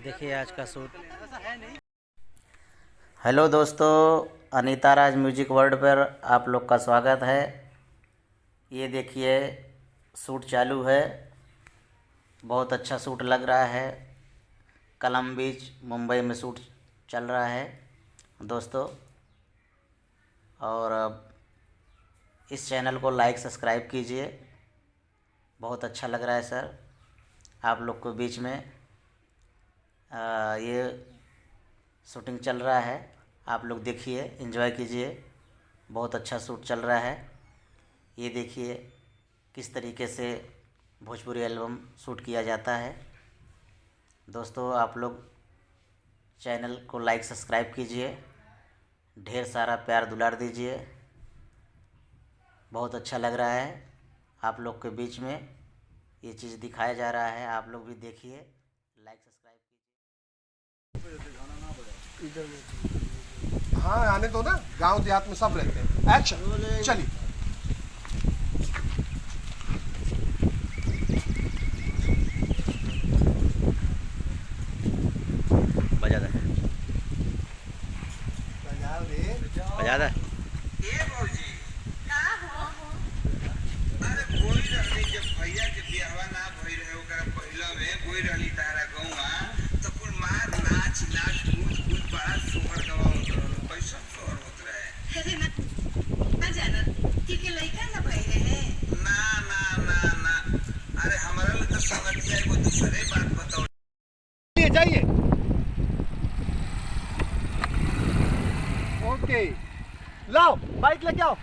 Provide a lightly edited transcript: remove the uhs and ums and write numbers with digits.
देखिए आज का शूट। हेलो दोस्तों, अनीता राज म्यूजिक वर्ल्ड पर आप लोग का स्वागत है। ये देखिए शूट चालू है, बहुत अच्छा शूट लग रहा है। कलम बीच मुंबई में शूट चल रहा है दोस्तों। और इस चैनल को लाइक सब्सक्राइब कीजिए, बहुत अच्छा लग रहा है सर। आप लोग को बीच में ये शूटिंग चल रहा है, आप लोग देखिए, एंजॉय कीजिए। बहुत अच्छा शूट चल रहा है। ये देखिए किस तरीके से भोजपुरी एल्बम शूट किया जाता है दोस्तों। आप लोग चैनल को लाइक सब्सक्राइब कीजिए, ढेर सारा प्यार दुलार दीजिए। बहुत अच्छा लग रहा है, आप लोग के बीच में ये चीज़ दिखाया जा रहा है। आप लोग भी देखिए, लाइक सब्सक्राइब कीजिए। हाँ आने दो ना, गांव देहात में सब रहते हैं। एक्शन चलिए। बजा दे, बजा दे। ए भौजी का हो अरे कोई रहनी जब भैया के बियाहवा ना भई रहे ओकरा पहिला में कोई रहनी तारा गौवा तो कुल मार नाच नाच कूद कूद बड़ा सोहर गवा होत रहल। कैसा सोहर होत रहे? अरे ना जाना कि के लइका ना भई रहे। ना ना ना ना, अरे हमरा ल तो संगतिया एगो दूसरे बात बताओ। जाइए। ओके, लाओ बाइक लेके आओ।